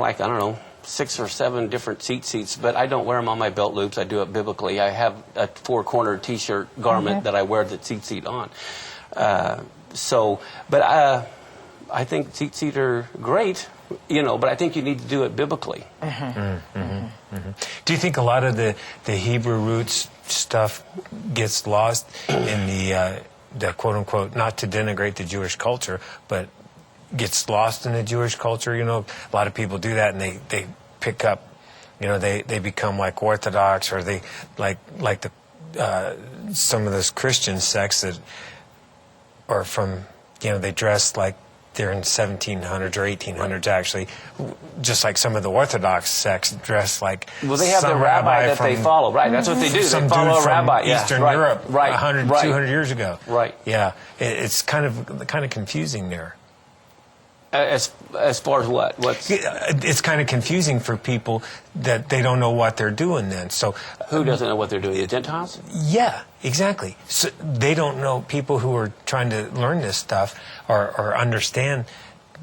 6 or 7 different tzitzits, but I don't wear them on my belt loops. I do it biblically. I have a 4-cornered T-shirt garment that I wear the tzitzit on. But I think tzitzit are great. But I think you need to do it biblically. Do you think a lot of the Hebrew roots stuff gets lost in the quote-unquote, not to denigrate the Jewish culture, but gets lost in the Jewish culture? A lot of people do that, and they pick up, they become like Orthodox, or they like the some of those Christian sects that are from, they dress like there in the 1700s or 1800s, actually, just like some of the Orthodox sects dress like. Well, they have their rabbi that they follow, right? That's what they do. Some they follow dude a rabbi, from Eastern Europe, right, 100, right. 200 years ago. Right. Yeah, it's kind of confusing there. As far as what? It's kind of confusing for people that they don't know what they're doing then. So who doesn't know what they're doing? The Gentiles? Yeah, exactly. So they don't know. People who are trying to learn this stuff or understand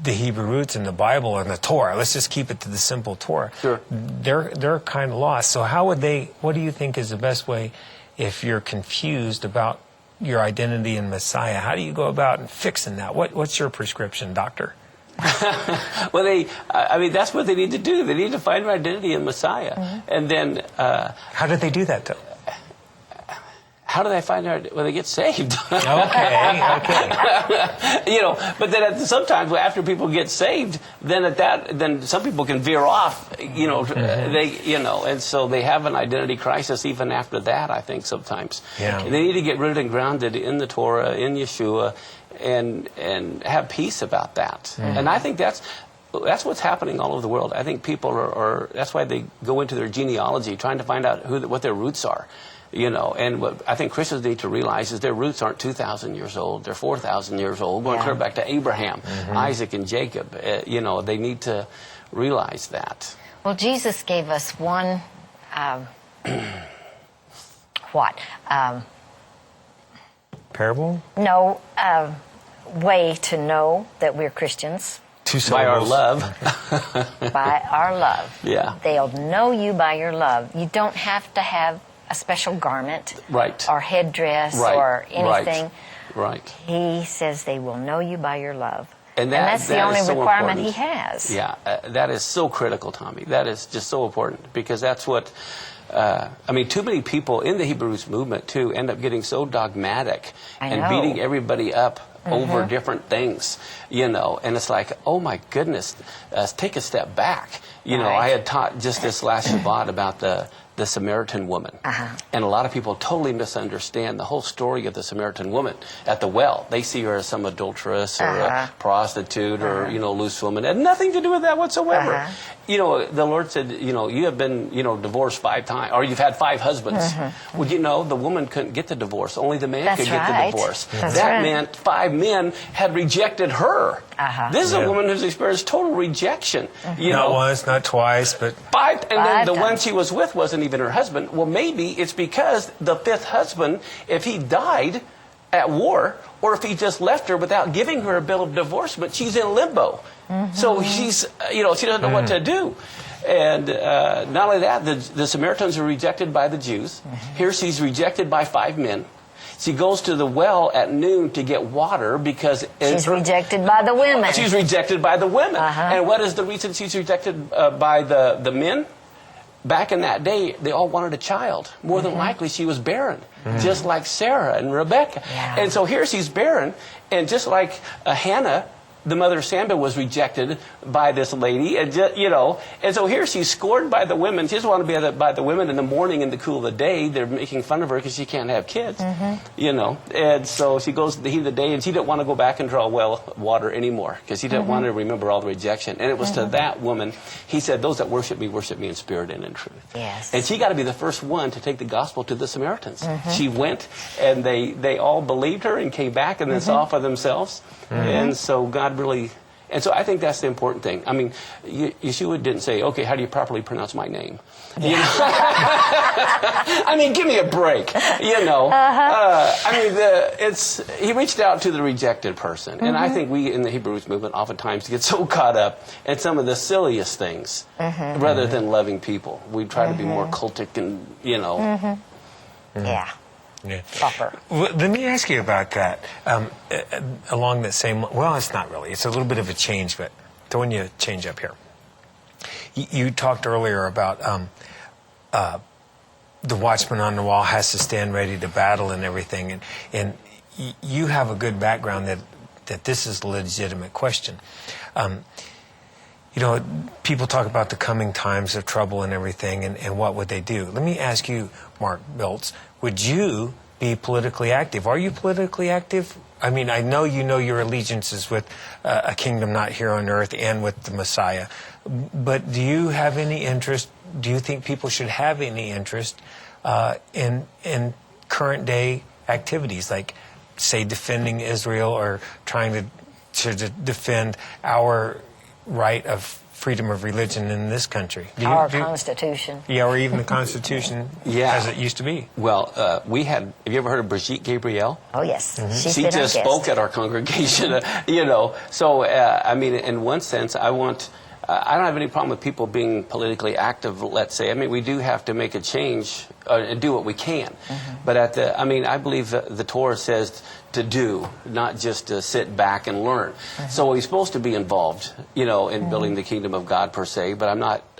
the Hebrew roots in the Bible and the Torah. Let's just keep it to the simple Torah. Sure. They're kind of lost. So how would they? What do you think is the best way if you're confused about your identity in Messiah? How do you go about fixing that? What's your prescription, doctor? Well, that's what they need to do. They need to find their identity in Messiah. And then... how did they do that, though? How do they find out when they get saved? Okay. But then sometimes after people get saved, then some people can veer off. And so they have an identity crisis even after that. I think sometimes. Yeah. They need to get rooted and grounded in the Torah, in Yeshua, and have peace about that. And I think that's what's happening all over the world. I think people are that's why they go into their genealogy, trying to find out what their roots are. And what I think Christians need to realize is their roots aren't 2,000 years old; they're 4,000 years old, going clear back to Abraham, Isaac, and Jacob. They need to realize that. Well, Jesus gave us one Parable? No, way to know that we're Christians. By our love. By our love. Yeah. They'll know you by your love. You don't have to have a special garment. Right. Or headdress Right. or anything. Right. He says they will know you by your love. And that's the only so requirement important. he has. Yeah, that is so critical, Tommie. That is just so important because that's what... too many people in the Hebrew Roots movement, too, end up getting so dogmatic and beating everybody up over different things, and it's like, oh my goodness, take a step back. I had taught just this last Shabbat about the Samaritan woman. And a lot of people totally misunderstand the whole story of the Samaritan woman at the well. They see her as some adulteress or a prostitute or, loose woman. It had nothing to do with that whatsoever. The Lord said, you have been, divorced 5 times, or you've had 5 husbands. Well, the woman couldn't get the divorce. Only the man could get the divorce. That meant 5 men had rejected her. This is a woman who's experienced total rejection. Not once, not twice, but 5. And then the times. one she was with wasn't even her husband. Well, maybe it's because the 5th husband, if he died at war, or if he just left her without giving her a bill of divorcement, she's in limbo. So she's, she doesn't know what to do. And not only that, the Samaritans are rejected by the Jews. Here she's rejected by 5 men. She goes to the well at noon to get water because... She's rejected by the women. She's rejected by the women. And what is the reason she's rejected by the men? Back in that day, they all wanted a child. More than likely, she was barren, just like Sarah and Rebecca. Yeah. And so here she's barren, and just like Hannah, the mother of Samuel, was rejected by this lady, and and so here she's scorned by the women. She doesn't want to be by the women in the morning in the cool of the day. They're making fun of her because she can't have kids, And so she goes to the heat of the day, and she didn't want to go back and draw well water anymore because she didn't want to remember all the rejection. And it was to that woman he said, "Those that worship me in spirit and in truth." Yes. And she got to be the first one to take the gospel to the Samaritans. She went, and they all believed her and came back and then saw for themselves. And so God really... And so I think that's the important thing. I mean, Yeshua didn't say, okay, how do you properly pronounce my name? I mean, give me a break, he reached out to the rejected person. And I think we in the Hebrew Roots movement oftentimes get so caught up in some of the silliest things rather than loving people. We try to be more cultic and, Yeah. Yeah. Proper. Well, let me ask you about that. Along that same, well, it's not really. It's a little bit of a change, but throwing you a change up here. You talked earlier about the watchman on the wall has to stand ready to battle and everything, and you have a good background that this is a legitimate question. People talk about the coming times of trouble and everything, and what would they do? Let me ask you, Mark Biltz, would you be politically active. Are you politically active? I mean, I know your allegiances with a kingdom not here on earth and with the Messiah. But do you have any interest, do you think people should have any interest in current day activities, like, say, defending Israel or trying to defend our right of freedom of religion in this country? Our Constitution. Yeah, or even the Constitution as it used to be. Well, have you ever heard of Brigitte Gabriel? Oh, yes. Mm-hmm. She just spoke at our congregation, So, I mean, in one sense, I don't have any problem with people being politically active, let's say. I mean, we do have to make a change and do what we can. But I believe the Torah says to do, not just to sit back and learn. So we're supposed to be involved, in building the kingdom of God per se, but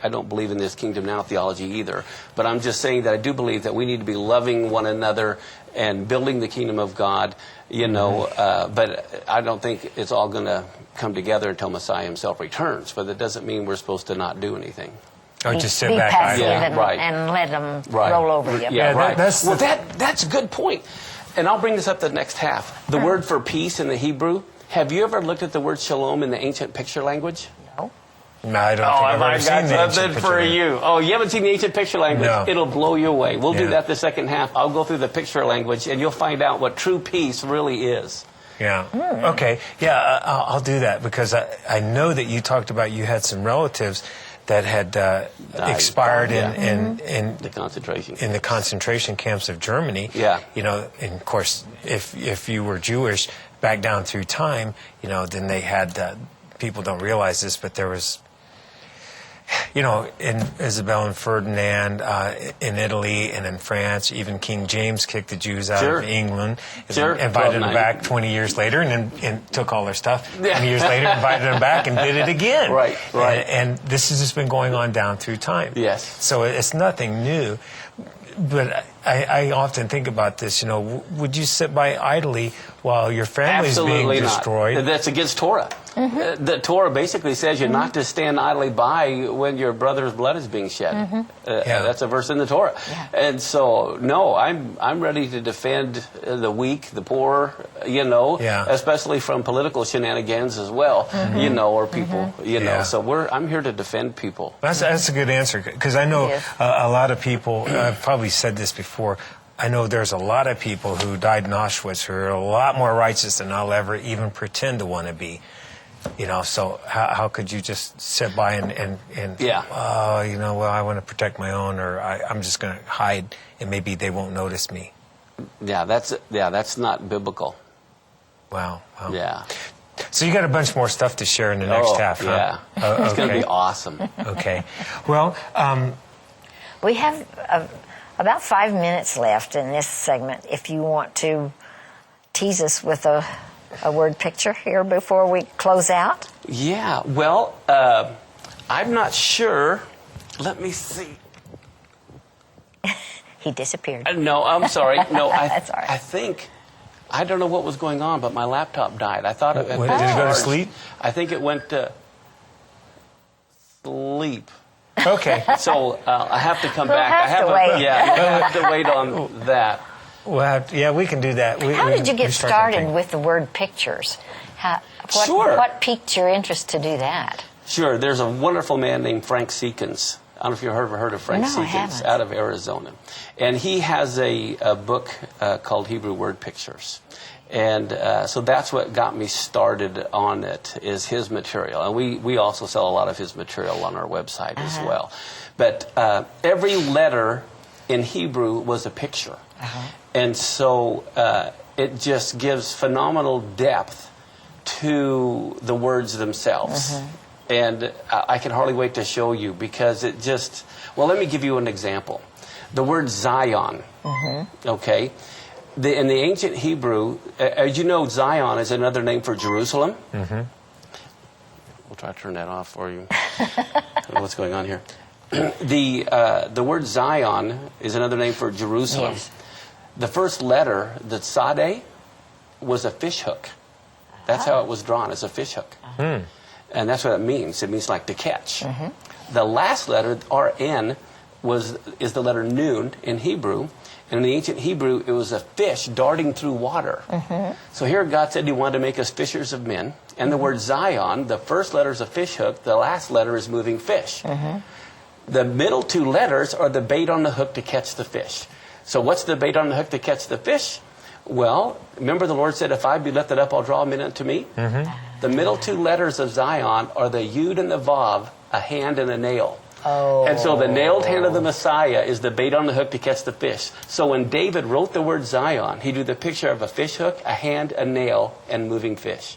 I don't believe in this kingdom now theology either. But I'm just saying that I do believe that we need to be loving one another and building the kingdom of God, but I don't think it's all going to come together until Messiah himself returns. But that doesn't mean we're supposed to not do anything. Or just sit be back passive idle. and let them roll over you. Yeah, right. That's a good point. And I'll bring this up the next half. The word for peace in the Hebrew, have you ever looked at the word shalom in the ancient picture language? No. No, I don't think I've ever seen the ancient picture language. You. Oh, you haven't seen the ancient picture language? No. It'll blow you away. We'll do that the second half. I'll go through the picture language, and you'll find out what true peace really is. Yeah. Okay. Yeah, I'll do that, because I know that you talked about you had some relatives that had expired in the concentration in the concentration camps of Germany. Yeah. And of course, if you were Jewish back down through time, then they had people don't realize this, but there was, in Isabel and Ferdinand in Italy and in France, even King James kicked the Jews out of England, invited them back 20 years later, and took all their stuff. 20 years later, invited them back and did it again. Right. And this has just been going on down through time. Yes. So it's nothing new. But I often think about this, would you sit by idly while your family's Absolutely being destroyed? Not. That's against Torah. The Torah basically says you're not to stand idly by when your brother's blood is being shed. That's a verse in the Torah. Yeah. And so, no, I'm ready to defend the weak, the poor, especially from political shenanigans as well, or people, So I'm here to defend people. That's a good answer, because I know a lot of people, I've probably said this before, I know there's a lot of people who died in Auschwitz who are a lot more righteous than I'll ever even pretend to want to be. So how could you just sit by and I want to protect my own, or I'm just going to hide and maybe they won't notice me. That's not biblical. Wow. Yeah. So you got a bunch more stuff to share in the next half, huh? Yeah. It's going to be awesome. Okay. Well, we have about 5 minutes left in this segment. If you want to tease us with a word picture here before we close out. Yeah, well, I'm not sure. Let me see. He disappeared. No, I'm sorry. No, That's all right. I think, I don't know what was going on, but my laptop died. I thought it had been Did it go to charged. sleep? I think it went to sleep. Okay. So I have to come We'll back. have to wait. Yeah, I have to wait on that. Well, we can do that. How did you get started with the word pictures? Sure. What piqued your interest to do that? Sure. There's a wonderful man named Frank Seekins. I don't know if you've ever heard of Frank No, I Seekins, haven't. out of Arizona. And he has a book called Hebrew Word Pictures. And so that's what got me started on it, is his material. And we also sell a lot of his material on our website as well. But every letter in Hebrew was a picture. And so it just gives phenomenal depth to the words themselves. And I can hardly wait to show you, because it just... Well, let me give you an example. The word Zion, okay? In the ancient Hebrew, as you know, Zion is another name for Jerusalem. We'll try to turn that off for you. I don't know what's going on here. The word Zion is another name for Jerusalem. Yes. The first letter, the Tzadeh, was a fish hook. That's how it was drawn, as a fish hook. And that's what it means. It means like to catch. The last letter, RN, is the letter Nun in Hebrew, And in the ancient Hebrew, it was a fish darting through water. So here God said he wanted to make us fishers of men. And the word Zion, the first letter is a fish hook, the last letter is moving fish. The middle two letters are the bait on the hook to catch the fish. So what's the bait on the hook to catch the fish? Well, remember the Lord said, if I be lifted up, I'll draw men unto me? The middle two letters of Zion are the Yud and the Vav, a hand and a nail. And so the nailed hand of the Messiah is the bait on the hook to catch the fish. So when David wrote the word Zion, he drew the picture of a fish hook, a hand, a nail, and moving fish.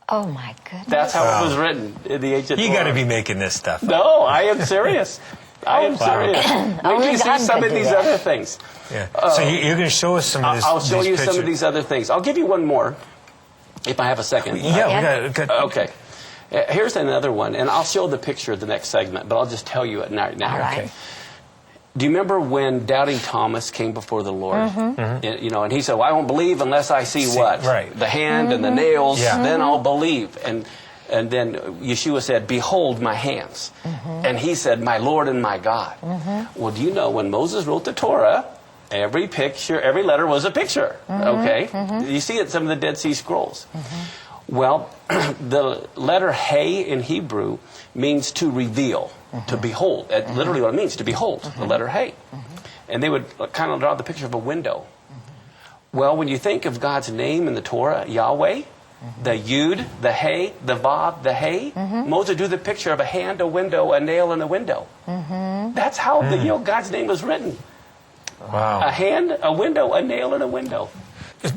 Oh, my goodness. That's how it was written in the ancient You Torah. got to be making this stuff up. No, I am serious. I am serious. Wait till you see some of these other things. Yeah. So you're going to show us some of this. I'll show you pictures. some of these other things. I'll give you one more, if I have a second. Yeah, we got. Okay. Here's another one, and I'll show the picture of the next segment, but I'll just tell you it now. All right. Okay. Do you remember when doubting Thomas came before the Lord? You know, and he said, well, I won't believe unless I see what? Right. The hand and the nails, Yeah. then I'll believe. And then Yeshua said, behold my hands. And he said, my Lord and my God. Well, do you know, when Moses wrote the Torah, every picture, every letter was a picture. Okay? You see it in some of the Dead Sea Scrolls. Well, the letter Hey in Hebrew means to reveal, to behold. That's literally what it means, to behold, the letter Hey. And they would kind of draw the picture of a window. Well, when you think of God's name in the Torah, Yahweh, the Yud, the Hey, the Vav, the Hey, Moses drew the picture of a hand, a window, a nail, and a window. That's how God's name was written. Wow. A hand, a window, a nail, and a window.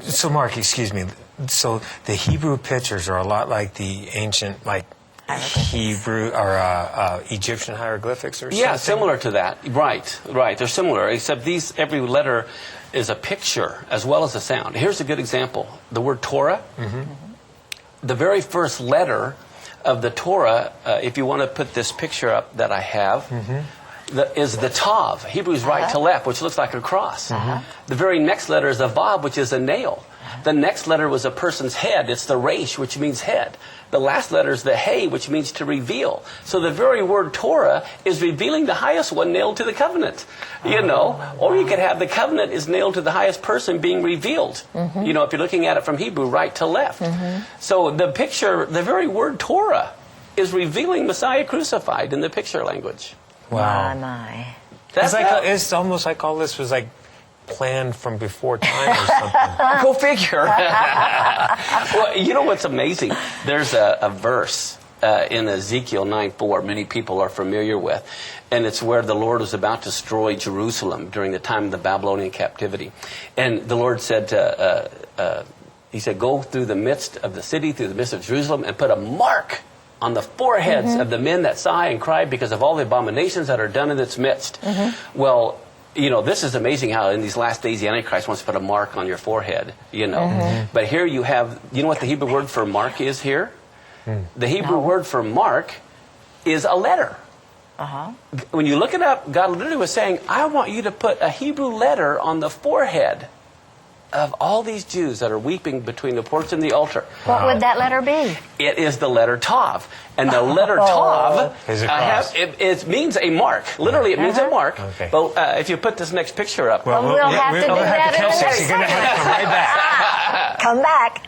So, Mark, excuse me. So the Hebrew pictures are a lot like the ancient, like Hebrew or Egyptian hieroglyphics or something? Yeah, similar to that. Right. They're similar, except every letter is a picture as well as a sound. Here's a good example. The word Torah. The very first letter of the Torah, if you want to put this picture up that I have, is the Tav. Hebrew is right to left, which looks like a cross. The very next letter is a Vav, which is a nail. The next letter was a person's head. It's the Resh, which means head. The last letter is the Hey, which means to reveal. So the very word Torah is revealing the highest one nailed to the covenant. You know, or you could have the covenant is nailed to the highest person being revealed. You know, if you're looking at it from Hebrew, right to left. So the picture, the very word Torah is revealing Messiah crucified in the picture language. Wow. My. It's almost like all this was like planned from before time or something. Go figure. Well, you know what's amazing? There's a verse in Ezekiel 9:4 many people are familiar with, and it's where the Lord was about to destroy Jerusalem during the time of the Babylonian captivity. And the Lord said he said, go through the midst of the city, through the midst of Jerusalem, and put a mark on the foreheads of the men that sigh and cry because of all the abominations that are done in its midst. Well, you know, this is amazing how in these last days the Antichrist wants to put a mark on your forehead, you know. But here you have, you know what the Hebrew word for mark is here? The Hebrew word for mark is a letter. When you look it up, God literally was saying, I want you to put a Hebrew letter on the forehead of all these Jews that are weeping between the porch and the altar. What would that letter be? It is the letter Tav. And the letter Tav Is a cross. it means a mark. Literally, it means a mark. Okay. But if you put this next picture up. Well, we'll have to do that in the next You're going to have to come right back. Come back.